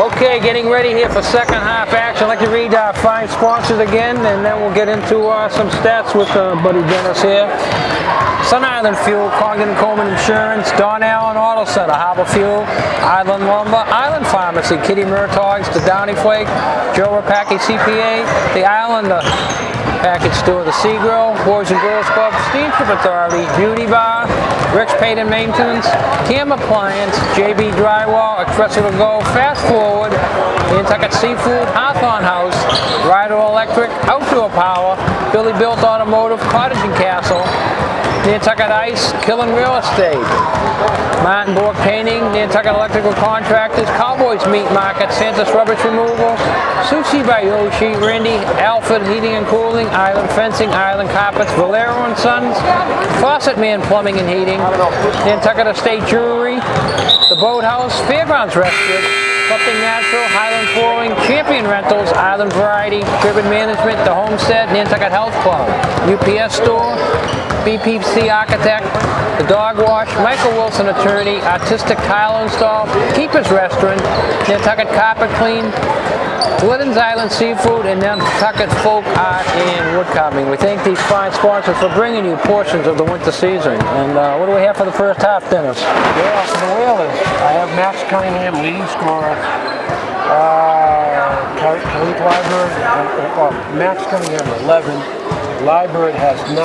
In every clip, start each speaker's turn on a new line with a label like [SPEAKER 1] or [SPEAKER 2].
[SPEAKER 1] Okay, getting ready here for second half action. I'd like to read our fine sponsors again, and then we'll get into some stats with Buddy Dennis here. Sun Island Fuel, Congdon & Coleman Insurance, Don Allen Auto Center, Harbor Fuel, Island Lumber, Island Pharmacy, Kitty Murtaug's, the Downey Flake, Joe Rapaki CPA, the Islander Package Store, the Sea Grill, Boys and Girls Club, Steamship Authority, Beauty Bar, Rick's Paint and Maintenance, Cam Appliance, JB Drywall, Espresso to Go, Fast Forward, Nantucket Seafood, Hawthorne House, Rider Electric, Outdoor Power, Billy Built Automotive, Cottage and Castle, Nantucket Ice, Killen Real Estate, Martin Borg Painting, Nantucket Electrical Contractors, Cowboys Meat Market, Santa's Rubbish Removal, Sushi by Yoshi, Randy Alfred Heating and Cooling, Island Fencing, Island Carpets, Valero & Sons, Faucet Man Plumbing and Heating, Nantucket Estate Jewelry, The Boathouse, Fairgrounds Restaurant, Something Natural, Highland Flooring, Champion Rentals, Island Variety, Driven Management, The Homestead, Nantucket Health Club, UPS Store, BPC Architect, The Dog Wash, Michael Wilson Attorney, Artistic Tile Install, Keeper's Restaurant, Nantucket Carpet Clean, Glidden's Island Seafood, and Nantucket Folk Art and Wood Carving. We thank these fine sponsors for bringing you portions of the winter season. And what do we have for the first half, Dennis?
[SPEAKER 2] Yeah, for the Whalers, I have Max Cunningham leading scorer. Max Cunningham 11. Liebert has 9.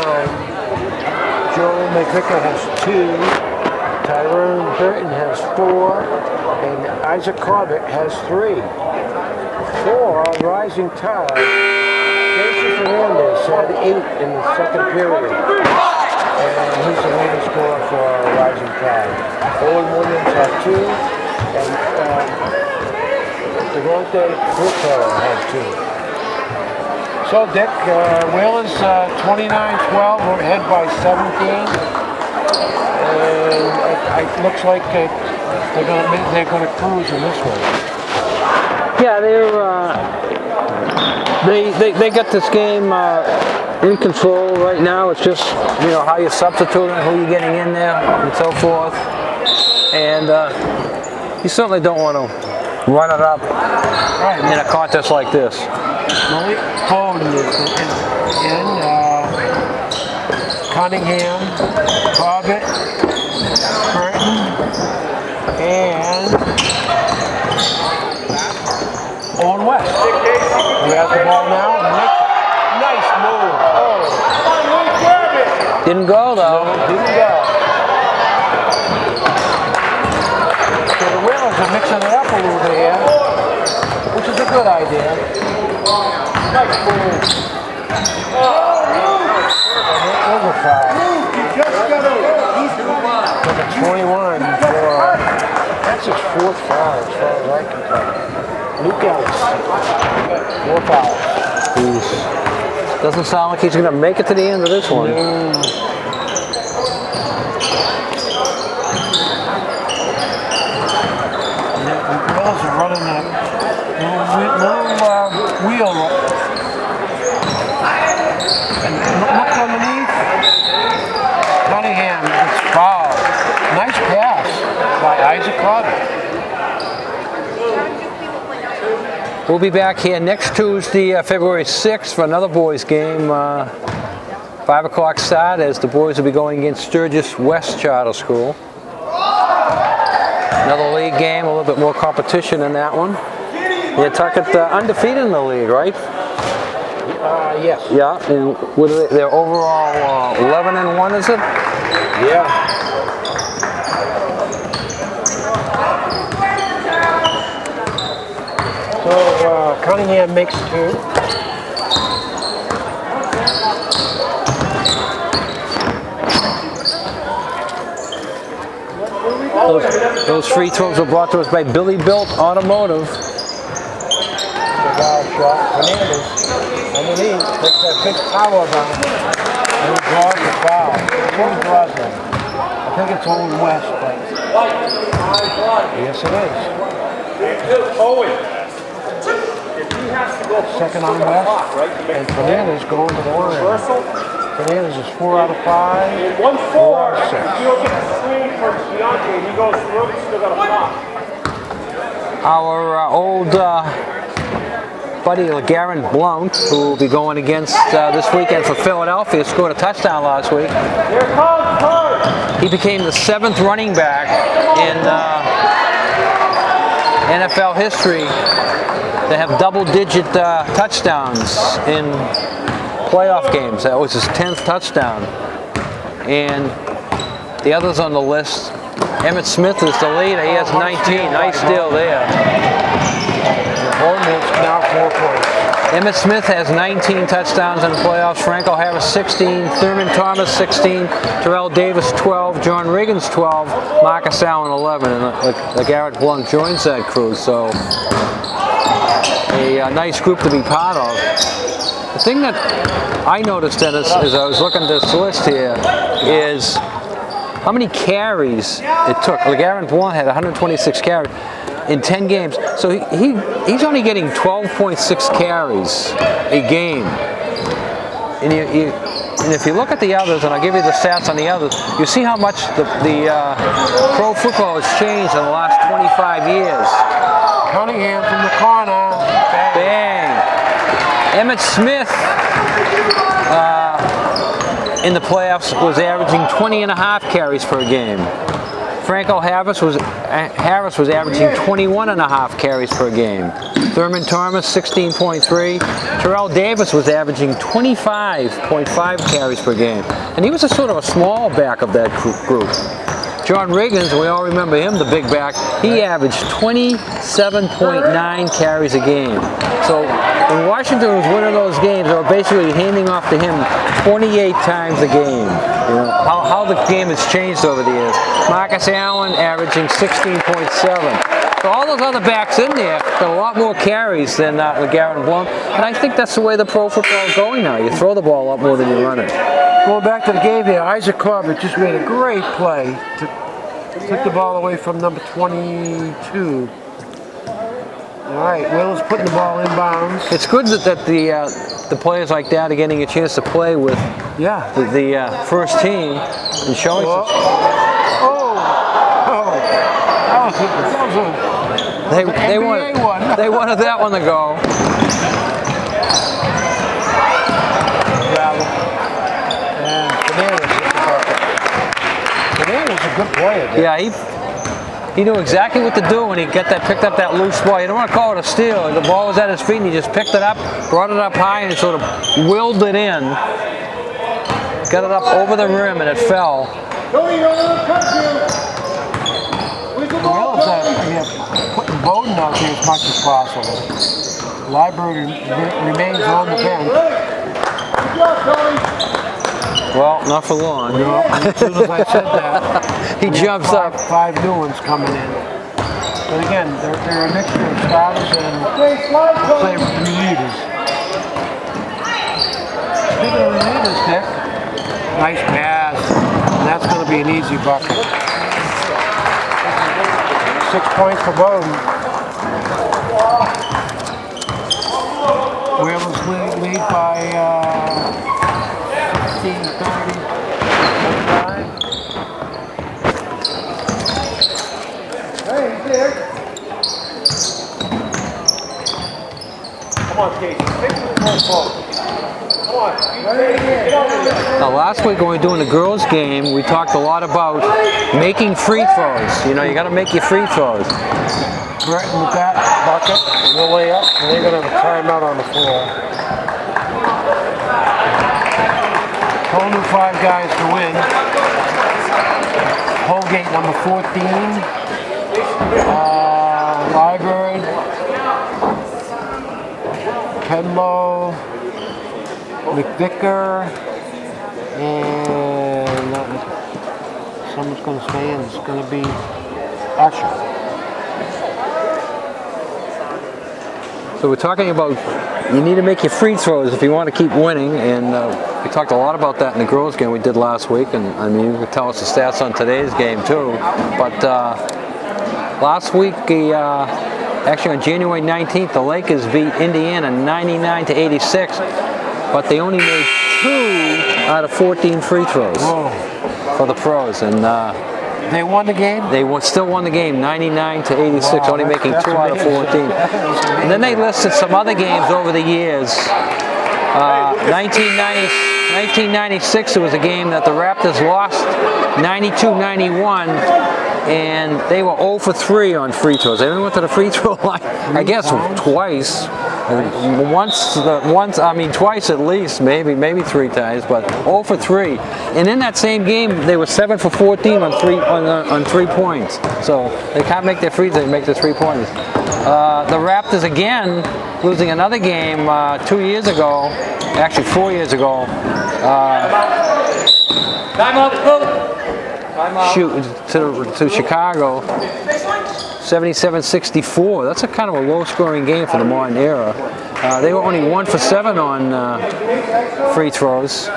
[SPEAKER 2] Joel McVicker has 2. Tyrone Burton has 4. And Isaac Corbett has 3. For Rising Tide, Jason Fernandez had 8 in the second period. And he's the leading scorer for Rising Tide. Owen Williams had 2. And Devontae Brooker had 2. So Dick, Whalers 29-12, we're ahead by 17. And it looks like they're going to cruise in this one.
[SPEAKER 1] Yeah, they got this game in control right now. It's just, you know, how you're substituting, who you're getting in there, and so forth. And you certainly don't want to run it up in a contest like this.
[SPEAKER 2] Malik Bowden is in. Cunningham, Corbett, Burton, and Owen West. We have the ball now and makes it. Nice move. Oh.
[SPEAKER 1] Didn't go though.
[SPEAKER 2] No, didn't go. So the Whalers are mixing it up a little bit here, which is a good idea. Nice move. Over foul. Number 21 that's his 4th foul as far as I can tell. Luke Ellis, 4 fouls.
[SPEAKER 1] Doesn't sound like he's going to make it to the end of this one.
[SPEAKER 2] The girls are running a little wheel. And look underneath. Cunningham gets fouled. Nice pass by Isaac Corbett.
[SPEAKER 1] We'll be back here next Tuesday, February 6th, for another boys game. 5 o'clock start as the boys will be going against Sturgis West Charter School. Another league game, a little bit more competition in that one. Nantucket undefeated in the league, right?
[SPEAKER 2] Yes.
[SPEAKER 1] Yeah, and what are they, they're overall 11-1, is it?
[SPEAKER 2] Yeah. So Cunningham makes 2.
[SPEAKER 1] Those free throws were brought to us by Billy Built Automotive.
[SPEAKER 2] Foul shot. Fernandez underneath takes that big power down and he draws the foul. Who draws them? I think it's Owen West, but yes it is. Second on West, and Fernandez going to the line. Fernandez is 4 out of 5, 4 out of 6.
[SPEAKER 3] You don't get the screen from Bianchi, he goes through, he's still got a pop.
[SPEAKER 1] our old buddy LeGarrette Blount, who will be going against this weekend for Philadelphia, scored a touchdown last week. He became the 7th running back in NFL history to have double-digit touchdowns in playoff games. That was his 10th touchdown. And the others on the list, Emmitt Smith is the leader. He has 19. Nice deal there.
[SPEAKER 2] Now 4 points.
[SPEAKER 1] Emmitt Smith has 19 touchdowns in the playoffs. Franco Harris 16, Thurman Thomas 16, Terrell Davis 12, John Riggins 12, Marcus Allen 11, and LeGarrette Blount joins that crew. So a nice group to be part of. The thing that I noticed, Dennis, as I was looking at this list here, is how many carries it took. LeGarrette Blount had 126 carries in 10 games. So he's only getting 12.6 carries a game. And if you look at the others, and I'll give you the stats on the others, you see how much the pro football has changed in the last 25 years.
[SPEAKER 2] Cunningham from the corner.
[SPEAKER 1] Bang. Emmitt Smith in the playoffs was averaging 20.5 carries per game. Franco Harris was averaging 21.5 carries per game. Thurman Thomas 16.3. Terrell Davis was averaging 25.5 carries per game. And he was a sort of a small back of that group. John Riggins, we all remember him, the big back, he averaged 27.9 carries a game. So when Washington was winning those games, they were basically handing off to him 28 times a game. You know, how the game has changed over the years. Marcus Allen averaging 16.7. So all those other backs in there got a lot more carries than LeGarrette Blount. And I think that's the way the pro football is going now. You throw the ball up more than you run it.
[SPEAKER 2] Going back to the game here, Isaac Corbett just made a great play to took the ball away from number 22. All right, Will is putting the ball in bounds.
[SPEAKER 1] It's good that the players like that are getting a chance to play with the first team and showing. They wanted that one to go.
[SPEAKER 2] Fernandez is a good player.
[SPEAKER 1] Yeah, he knew exactly what to do when he picked up that loose ball. You don't want to call it a steal. The ball was at his feet and he just picked it up, brought it up high, and sort of willed it in. Got it up over the rim and it fell.
[SPEAKER 2] Putting Bowden out there as much as possible. Library remains on the bench.
[SPEAKER 1] Well, not for long.
[SPEAKER 2] No, as soon as I said that,
[SPEAKER 1] he jumps up.
[SPEAKER 2] 5 new ones coming in. But again, they're a mixture of starters and play relievers. Speaking of relievers, Dick, nice pass. And that's going to be an easy bucket. 6 points for Bowden. Whalers lead by 16-30. Hey, Dick. Come on, Casey. Take the ball. Come on.
[SPEAKER 1] Now, last week when we were doing the girls' game, we talked a lot about making free throws. You know, you got to make your free throws.
[SPEAKER 2] Breton with that bucket, no way up, and they're going to have a timeout on the floor. Whole new 5 guys to win. Holgate number 14. Library. Penlow. McVicker. And someone's going to stay in. It's going to be Usher.
[SPEAKER 1] So we're talking about you need to make your free throws if you want to keep winning, and we talked a lot about that in the girls' game we did last week, and I mean you can tell us the stats on today's game too. But last week, actually on January 19th, the Lakers beat Indiana 99-86, but they only made 2 out of 14 free throws for the pros, and
[SPEAKER 2] They won the game?
[SPEAKER 1] Still won the game, 99-86,
[SPEAKER 2] Wow,
[SPEAKER 1] only making
[SPEAKER 2] that's
[SPEAKER 1] 2 out of 14. And then they listed some other games over the years. 1996, there was a game that the Raptors lost 92-91, and they were 0 for 3 on free throws. They went to the free throw line, I guess, twice. Twice at least, maybe 3 times, but 0 for 3. And in that same game, they were 7 for 14 on 3 points. So they can't make their free throws, they make the 3 pointers. The Raptors again losing another game 2 years ago, actually 4 years ago. Shoot to Chicago. 77-64. That's a kind of a low-scoring game for the modern era. They were only 1 for 7 on free throws.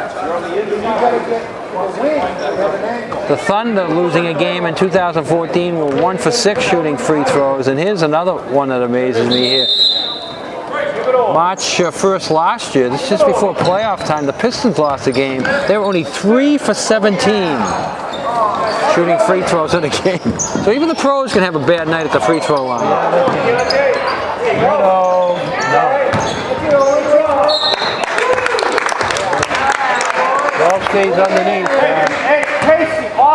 [SPEAKER 1] The Thunder losing a game in 2014 were 1 for 6 shooting free throws. And here's another one that amazes me here. March 1st last year, this is just before playoff time, the Pistons lost a game. They were only 3 for 17 shooting free throws in a game. So even the pros can have a bad night at the free throw line.
[SPEAKER 2] No. Ball stays underneath.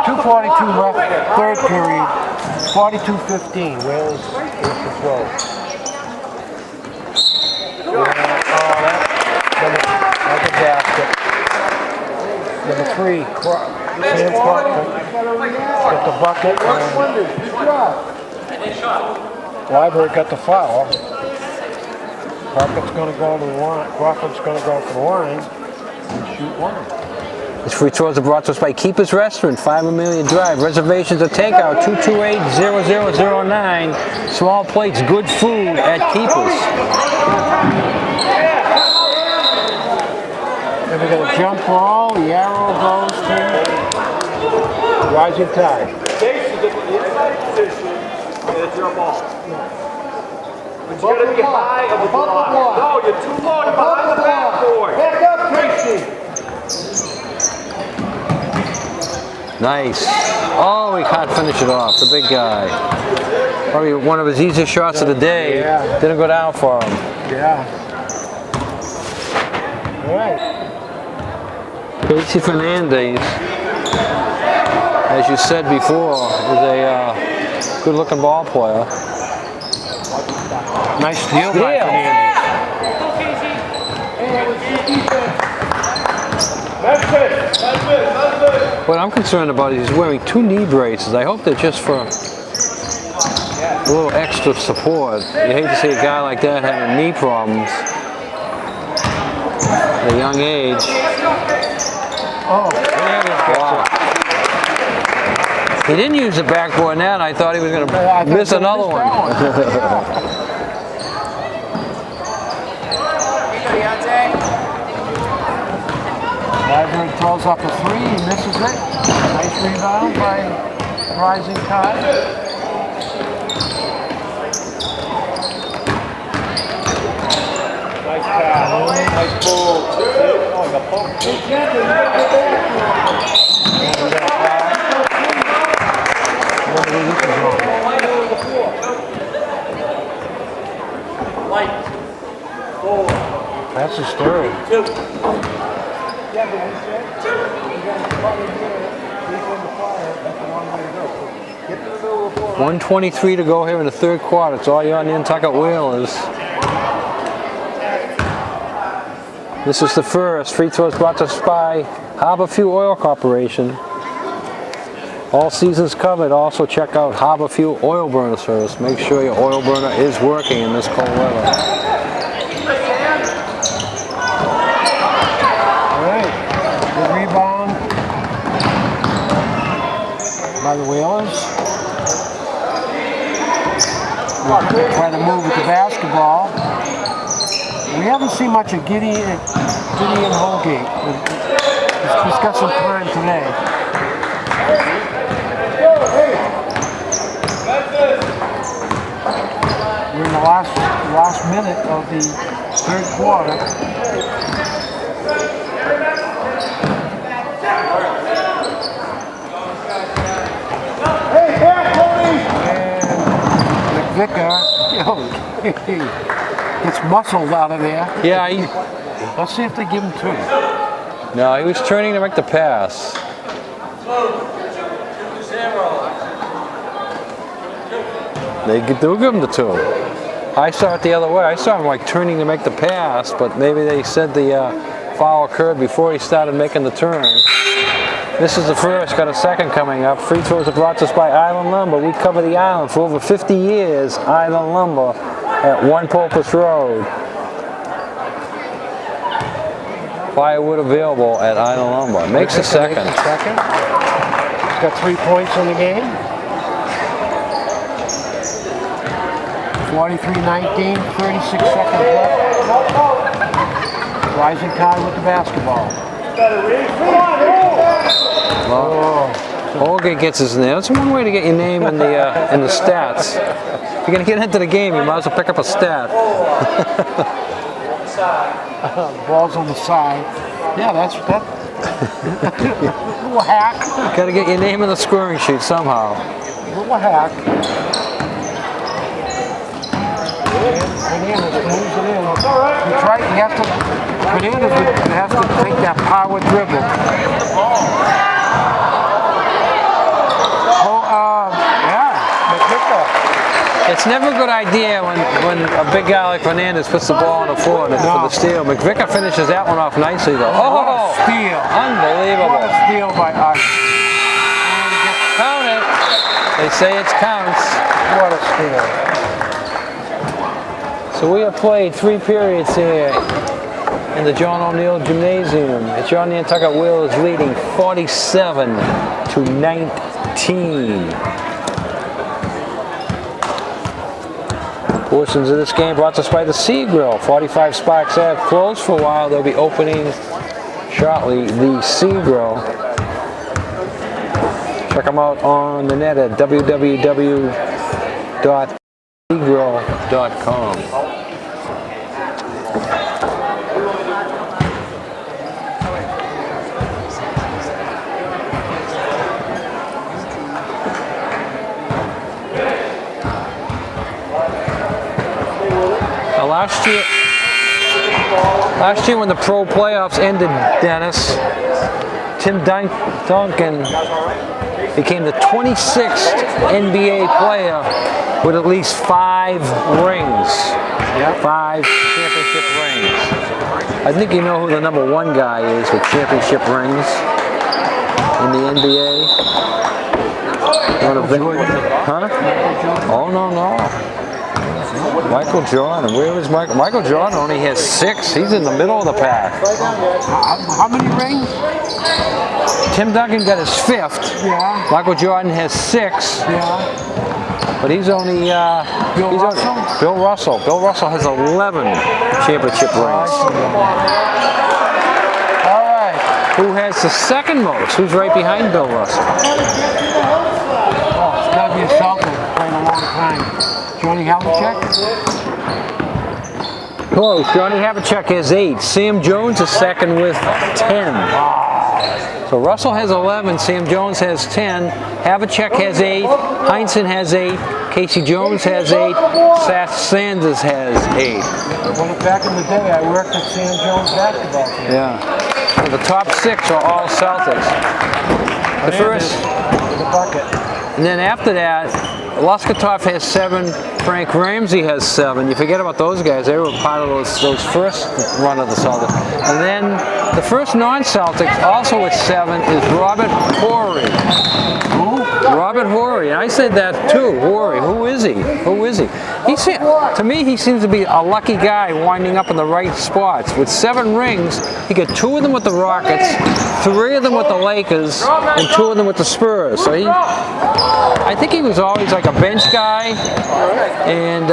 [SPEAKER 2] 2:42 left, third period. 42-15. Wales in control. That's a basket. Number 3, Sam Clark got the bucket. Library got the foul. Crawford's going to go to the line. Crawford's going to go for the line and shoot 1.
[SPEAKER 1] This free throws are brought to us by Keeper's Restaurant, 5 Amelia Drive. Reservations or takeout, 228-0009. Small plates, good food at Keeper's.
[SPEAKER 2] And we got a jump ball. The arrow goes to Rising Tide.
[SPEAKER 3] Jump ball. But you gotta be high of the block. No, you're too low. You're behind the backboard. Back up, Casey.
[SPEAKER 1] Nice. Oh, he can't finish it off. The big guy. Probably one of his easiest shots of the day.
[SPEAKER 2] Yeah.
[SPEAKER 1] Didn't go down for him.
[SPEAKER 2] Yeah. All right.
[SPEAKER 1] Casey Fernandez, as you said before, is a good-looking ball player.
[SPEAKER 2] Nice steal by Fernandez.
[SPEAKER 1] What I'm concerned about is he's wearing 2 knee braces. I hope they're just for a little extra support. You hate to see a guy like that having knee problems at a young age.
[SPEAKER 2] Oh,
[SPEAKER 1] Wow. He didn't use the backboard now, and I thought he was going to miss another one.
[SPEAKER 2] Library throws up a 3, he misses it. Nice rebound by Rising Tide.
[SPEAKER 3] Nice pass. Nice pull. Oh, the pull.
[SPEAKER 2] That's his third.
[SPEAKER 1] 1:23 to go here in the third quarter. It's all you on the Nantucket Whalers. This is the first. Free throws brought to us by Harborview Oil Corporation. All seasons covered. Also check out Harborview Oil Burner Service. Make sure your oil burner is working in this cold weather.
[SPEAKER 2] All right. Good rebound by the Whalers. Try to move with the basketball. We haven't seen much of Gideon Holgate. He's got some time today. We're in the last minute of the third quarter. McVicker, gets muscled out of there.
[SPEAKER 1] Yeah,
[SPEAKER 2] Let's see if they give him 2.
[SPEAKER 1] no, he was turning to make the pass. They do give him the 2. I saw it the other way. I saw him like turning to make the pass, but maybe they said the foul occurred before he started making the turn. This is the first, got a second coming up. Free throws are brought to us by Island Lumber. We cover the island for over 50 years. Island Lumber at 1 Pulpus Road. Firewood available at Island Lumber. Makes the second.
[SPEAKER 2] He's got 3 points in the game. 43-19, 36 seconds left. Rising Tide with the basketball.
[SPEAKER 1] Well, Olga gets his name. That's one way to get your name in the stats. If you're gonna get into the game, you might as well pick up a stat.
[SPEAKER 2] Ball's on the side. Yeah, that's that. Little hack.
[SPEAKER 1] Got to get your name in the scoring sheet somehow.
[SPEAKER 2] Little hack. Fernandez moves it in. You have to. Fernandez has to take that power dribble.
[SPEAKER 1] It's never a good idea when a big guy like Fernandez puts the ball on the floor for the steal. McVicker finishes that one off nicely though. Oh,
[SPEAKER 2] steal.
[SPEAKER 1] Unbelievable.
[SPEAKER 2] What a steal by us.
[SPEAKER 1] Count it. They say it counts.
[SPEAKER 2] What a steal.
[SPEAKER 1] So we have played 3 periods here in the John O'Neill Gymnasium. It's John Nantucket Wills leading 47-19. Portions of this game brought to us by the Sea Grill. 45 Sparks Ave closed for a while. They'll be opening shortly. The Sea Grill. Check them out on the net at www.seagrill.com. Last year when the pro playoffs ended, Dennis, Tim Duncan became the 26th NBA player with at least 5 rings.
[SPEAKER 2] Yep.
[SPEAKER 1] 5 championship rings. I think you know who the number 1 guy is with championship rings in the NBA. Huh? Oh, no. Michael Jordan. Where is Michael? Michael Jordan only has 6. He's in the middle of the pack.
[SPEAKER 2] How many rings?
[SPEAKER 1] Tim Duncan got his 5th.
[SPEAKER 2] Yeah.
[SPEAKER 1] Michael Jordan has 6.
[SPEAKER 2] Yeah.
[SPEAKER 1] But he's only
[SPEAKER 2] Bill Russell?
[SPEAKER 1] Bill Russell. Bill Russell has 11 championship rings.
[SPEAKER 2] All right.
[SPEAKER 1] Who has the second most? Who's right behind Bill Russell?
[SPEAKER 2] Oh, it's got to be a Celtic. Playing a long time. Johnny Havlicek?
[SPEAKER 1] Close. Johnny Havlicek has 8. Sam Jones is second with 10. So Russell has 11. Sam Jones has 10. Havlicek has 8. Heinsohn has 8. Casey Jones has 8. Seth Sanders has 8.
[SPEAKER 2] Well, back in the day, I worked at Sam Jones basketball team.
[SPEAKER 1] Yeah. So the top 6 are all Celtics. The first.
[SPEAKER 2] The bucket.
[SPEAKER 1] And then after that, Luskatov has 7, Frank Ramsey has 7. You forget about those guys. They were part of those first run of the Celtics. And then the first non-Celtics, also at 7, is Robert Horry. Who? Robert Horry. And I said that too. Horry. Who is he? Who is he? To me, he seems to be a lucky guy winding up in the right spots. With 7 rings, he got 2 of them with the Rockets, 3 of them with the Lakers, and 2 of them with the Spurs. So I think he was always like a bench guy, and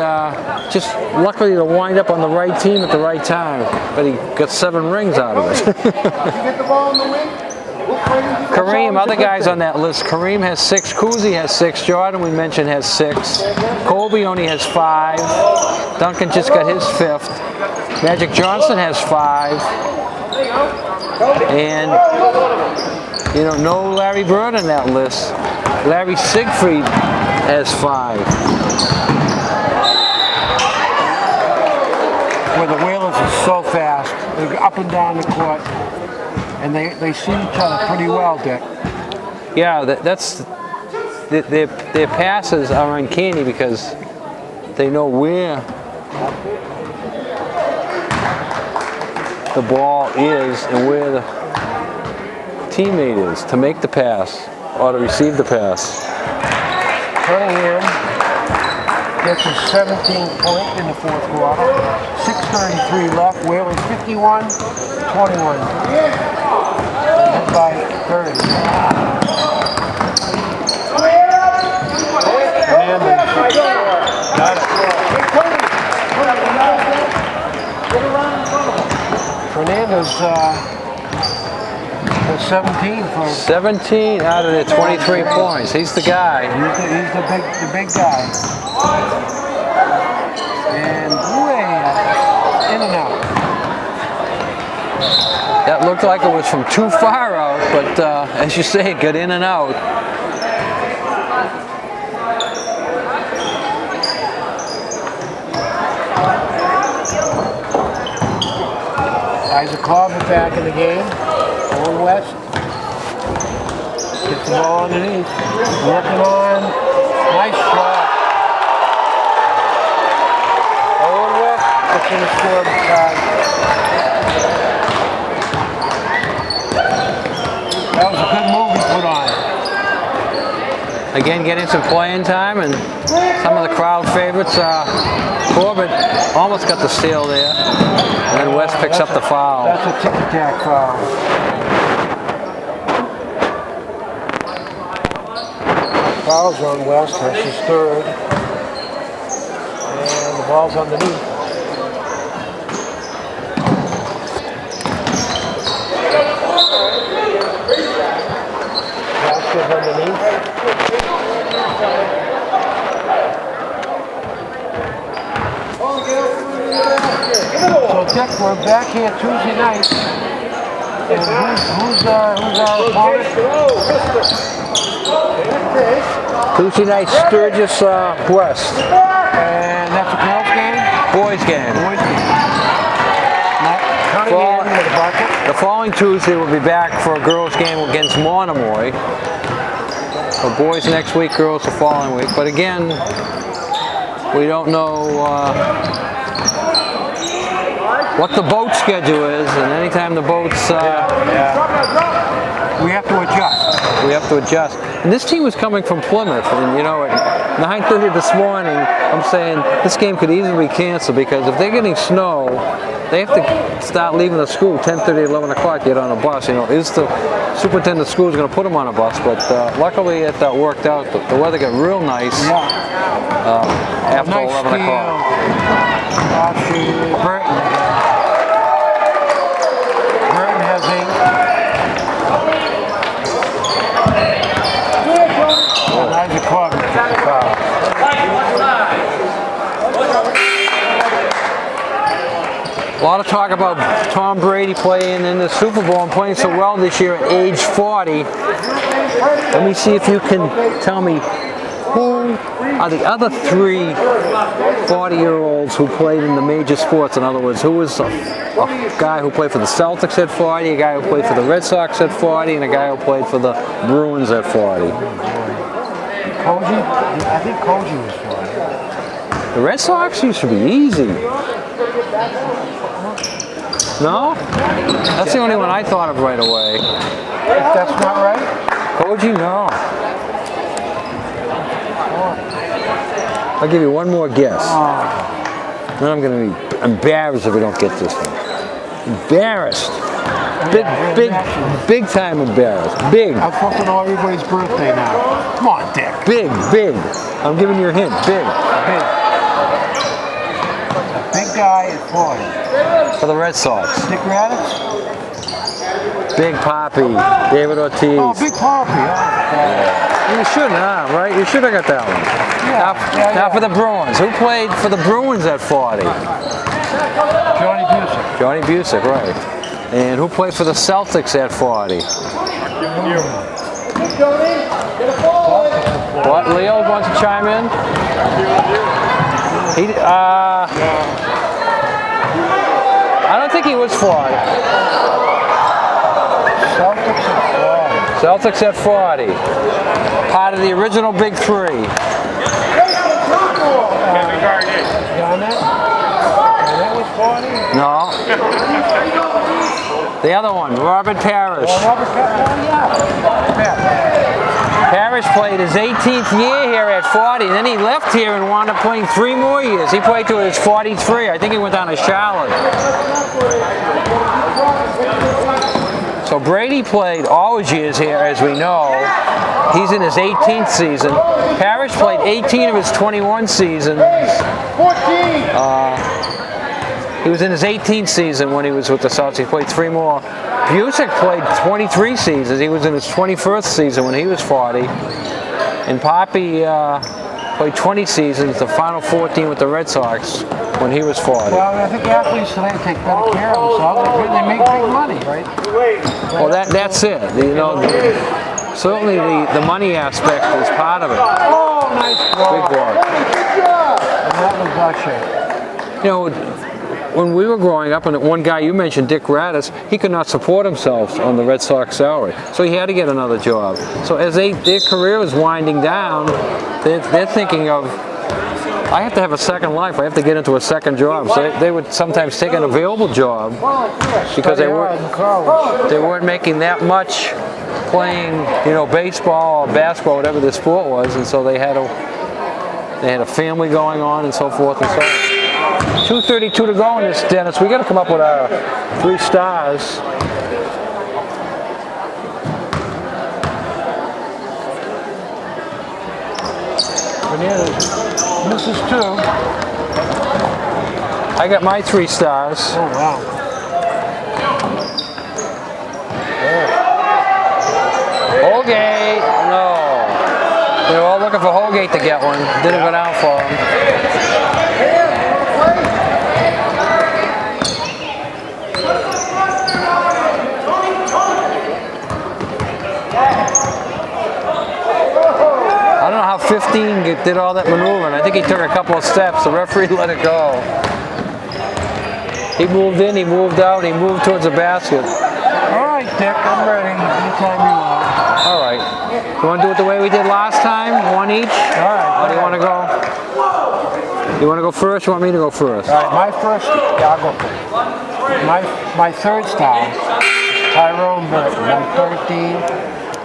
[SPEAKER 1] just luckily to wind up on the right team at the right time. But he got 7 rings out of it.
[SPEAKER 3] Did you get the ball in the wing?
[SPEAKER 1] Kareem, other guys on that list. Kareem has 6. Kuzi has 6. Jordan, we mentioned, has 6. Kobe only has 5. Duncan just got his 5th. Magic Johnson has 5. And, no Larry Bird on that list. Larry Siegfried has 5.
[SPEAKER 2] up and down the court, and they see each other pretty well, Dick.
[SPEAKER 1] Yeah, their passes are uncanny because they know where the ball is and where the teammate is to make the pass or to receive the pass.
[SPEAKER 2] Cunningham gets his 17th point in the fourth quarter. 6:33 left. Whalers 51-21. Led by 30. Got it. Fernandez has 17 for
[SPEAKER 1] 17 out of the 23 points. He's the guy.
[SPEAKER 2] He's the big guy. And way in and out.
[SPEAKER 1] That looked like it was from too far out, but as you say, it got in and out.
[SPEAKER 2] Isaac Corbett back in the game. Owen West. Gets the ball underneath. Working on. Nice shot. Owen West gets in the score card. That was a good move he put on.
[SPEAKER 1] Again, getting some playing time, and some of the crowd favorites. Corbett almost got the steal there, and then West picks up the foul.
[SPEAKER 2] That's a tick-tack foul. Foul's on West. That's his third. And the ball's underneath. Basket underneath. So Dick, we're back here Tuesday night. And who's our opponent?
[SPEAKER 1] Tuesday night, Sturgis West.
[SPEAKER 2] And that's a girls game?
[SPEAKER 1] Boys game.
[SPEAKER 2] Boys game. Cunningham with a bucket.
[SPEAKER 1] The following Tuesday we'll be back for a girls game against Monomoy. For boys next week, girls the following week. But again, we don't know what the boat schedule is, and anytime the boats...
[SPEAKER 2] We have to adjust.
[SPEAKER 1] We have to adjust. And this team was coming from Plymouth, and you know, at 9:30 this morning, I'm saying this game could easily be canceled because if they're getting snow, they have to start leaving the school 10:30, 11 o'clock, get on a bus. You know, is the superintendent of schools going to put them on a bus? But luckily it worked out. The weather got real nice after
[SPEAKER 2] nice
[SPEAKER 1] 11 o'clock.
[SPEAKER 2] Burton. Burton has 8. Isaac Corbett took the foul.
[SPEAKER 1] A lot of talk about Tom Brady playing in the Super Bowl and playing so well this year at age 40. Let me see if you can tell me who are the other 3 40-year-olds who played in the major sports. In other words, who was a guy who played for the Celtics at 40, a guy who played for the Red Sox at 40, and a guy who played for the Bruins at 40.
[SPEAKER 2] Koji? I think Koji was 40.
[SPEAKER 1] The Red Sox used to be easy. No? That's the only one I thought of right away.
[SPEAKER 2] If that's not right?
[SPEAKER 1] Koji? No. I'll give you one more guess. Then I'm going to be embarrassed if we don't get this one. Embarrassed. Big time embarrassed. Big.
[SPEAKER 2] I'm supposed to know everybody's birthday now. Come on, Dick.
[SPEAKER 1] Big. I'm giving you a hint. Big.
[SPEAKER 2] Big guy at 40.
[SPEAKER 1] For the Red Sox.
[SPEAKER 2] Dick Raditz?
[SPEAKER 1] Big Papi. David Ortiz.
[SPEAKER 2] Oh, Big Papi.
[SPEAKER 1] You should have, right? You should have got that one. Now for the Bruins. Who played for the Bruins at 40? Johnny Busick, right. And who played for the Celtics at 40? What? Leo wants to chime in? I don't think he was 40.
[SPEAKER 2] Celtics at 40.
[SPEAKER 1] Celtics at 40. Part of the original Big Three.
[SPEAKER 2] That was 40?
[SPEAKER 1] No. The other one, Robert Parrish. Parrish played his 18th year here at 40, and then he left here and wound up playing 3 more years. He played to his 43. I think he went down to Charlotte. So Brady played all his years here, as we know. He's in his 18th season. Parrish played 18 of his 21 seasons. He was in his 18th season when he was with the Celtics. He played 3 more. Busick played 23 seasons. He was in his 21st season when he was 40. And Poppy played 20 seasons, the final 14 with the Red Sox when he was 40.
[SPEAKER 2] Well, I think athletes today take better care of themselves. They make big money, right?
[SPEAKER 1] Well, that's it. You know, certainly the money aspect is part of it.
[SPEAKER 2] Oh, nice ball.
[SPEAKER 1] Big ball.
[SPEAKER 2] And that was Usher.
[SPEAKER 1] You know, when we were growing up, and one guy you mentioned, Dick Radis, he could not support himself on the Red Sox salary, so he had to get another job. So as their career is winding down, they're thinking of, I have to have a second life. I have to get into a second job. So they would sometimes take an available job because they weren't making that much playing, you know, baseball or basketball, whatever the sport was, and so they had a family going on and so forth and so on. 2:32 to go in this, Dennis. We got to come up with our 3 stars.
[SPEAKER 2] Misses 2.
[SPEAKER 1] I got my 3 stars.
[SPEAKER 2] Oh, wow.
[SPEAKER 1] Holgate, no. They were all looking for Holgate to get one. Didn't go down for him. I don't know how 15 did all that maneuvering. I think he took a couple of steps. The referee let it go. He moved in, he moved out, he moved towards the basket.
[SPEAKER 2] All right, Dick, I'm ready. Anytime you want.
[SPEAKER 1] All right. You want to do it the way we did last time? 1 each?
[SPEAKER 2] All right.
[SPEAKER 1] How do you want to go? You want to go first? You want me to go first?
[SPEAKER 2] All right, my first, yeah, I'll go first. My third star is Tyrone Burton, 113.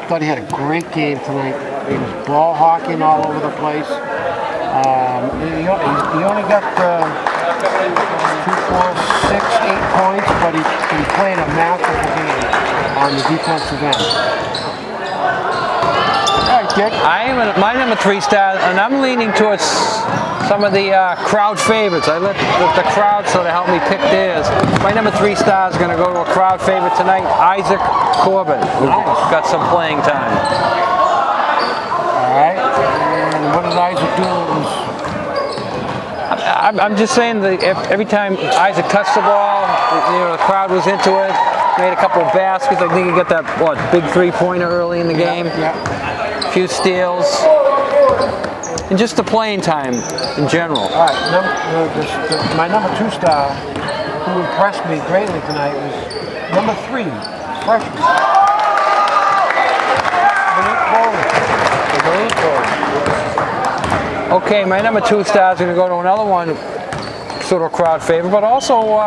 [SPEAKER 2] Thought he had a great game tonight. He was ball hawking all over the place. He only got 2, 4, 6, 8 points, but he played a masterful game on the defensive end. All right, Dick.
[SPEAKER 1] My number 3 star, and I'm leaning towards some of the crowd favorites. I let the crowd sort of help me pick theirs. My number 3 star is going to go to a crowd favorite tonight, Isaac Corbett, who got some playing time.
[SPEAKER 2] All right. And what did Isaac do?
[SPEAKER 1] I'm just saying that every time Isaac touched the ball, you know, the crowd was into it. Made a couple of baskets. I think he got that big 3-pointer early in the game.
[SPEAKER 2] Yeah.
[SPEAKER 1] A few steals, and just the playing time in general.
[SPEAKER 2] All right. My number 2 star, who impressed me greatly tonight, was number 3, freshman.
[SPEAKER 1] Okay, my number 2 star is going to go to another one, sort of crowd favorite, but also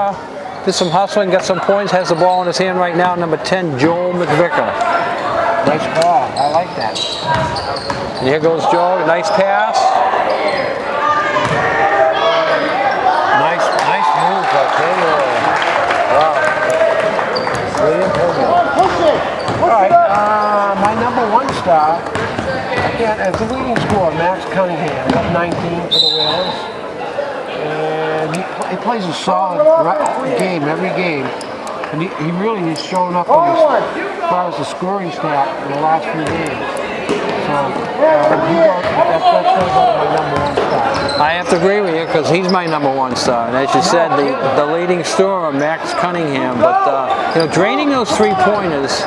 [SPEAKER 1] did some hustling, got some points, has the ball in his hand right now, number 10, Joel McVicker.
[SPEAKER 2] Nice ball. I like that.
[SPEAKER 1] And here goes Joel, nice pass.
[SPEAKER 2] Nice move by Taylor. Wow. All right, my number 1 star, again, as the leading scorer, Max Cunningham, got 19 for the Whalers. And he plays a solid game every game. And he really has shown up as far as the scoring stat in the last few games. So that's going to go to my number 1 star.
[SPEAKER 1] I have to agree with you because he's my number 1 star. And as you said, the leading scorer, Max Cunningham. But you know, draining those 3-pointers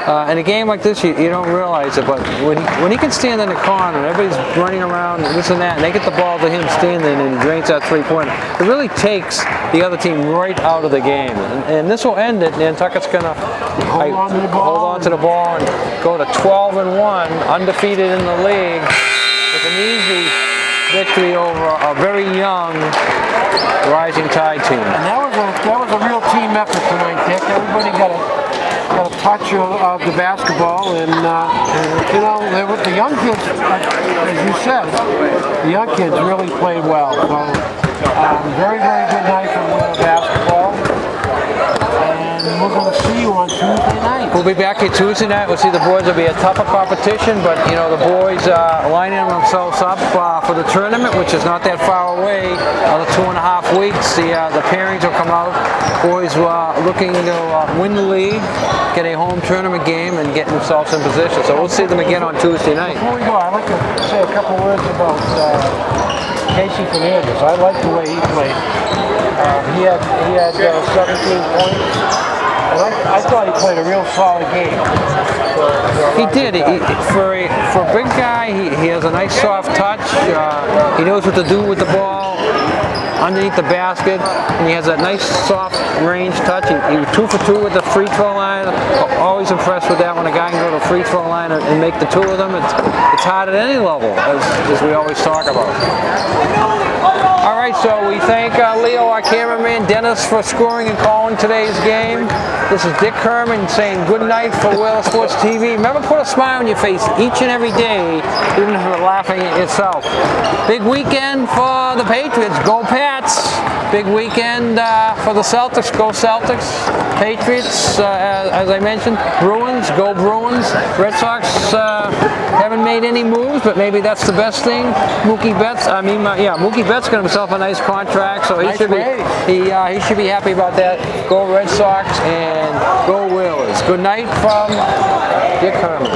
[SPEAKER 1] In a game like this, you don't realize it, but when he can stand in the corner and everybody's running around and this and that, and they get the ball to him standing and he drains that three-pointer, it really takes the other team right out of the game. And this will end it. Nantucket's going to hold on to the ball and go to 12-1, undefeated in the league, with an easy victory over a very young Rising Tide team.
[SPEAKER 2] And that was a real team effort tonight, Dick. Everybody got a touch of the basketball, and you know, the young kids, as you said, the young kids really played well. So very, very good night for basketball. And we're going to see you on Tuesday night.
[SPEAKER 1] We'll be back here Tuesday night. We'll see the boys. Will be a tougher competition, but you know the boys lining themselves up for the tournament, which is not that far away. Another 2.5 weeks. The pairings will come out. Boys looking to win the league, get a home tournament game, and get themselves in position. So we'll see them again on Tuesday night.
[SPEAKER 2] Before we go, I'd like to say a couple words about Casey Fernandez. I like the way he played. He had 17 points. And I thought he played a real solid game.
[SPEAKER 1] He did. For a big guy, he has a nice soft touch. He knows what to do with the ball underneath the basket, and he has that nice soft range touch. He was 2 for 2 with the free throw line. Always impressed with that when a guy can go to the free throw line and make the two of them. It's hard at any level, as we always talk about. All right, so we thank Leo, our cameraman, Dennis, for scoring and calling today's game. This is Dick Herman saying good night for Whale Sports TV. Remember, put a smile on your face each and every day, even if you're laughing at yourself. Big weekend for the Patriots. Go Pats. Big weekend for the Celtics. Go Celtics. Patriots, as I mentioned, Bruins. Go Bruins. Red Sox haven't made any moves, but maybe that's the best thing. Mookie Betts. Mookie Betts got himself a nice contract, so he should be happy about that. Go Red Sox and go Whalers. Good night from Dick Herman.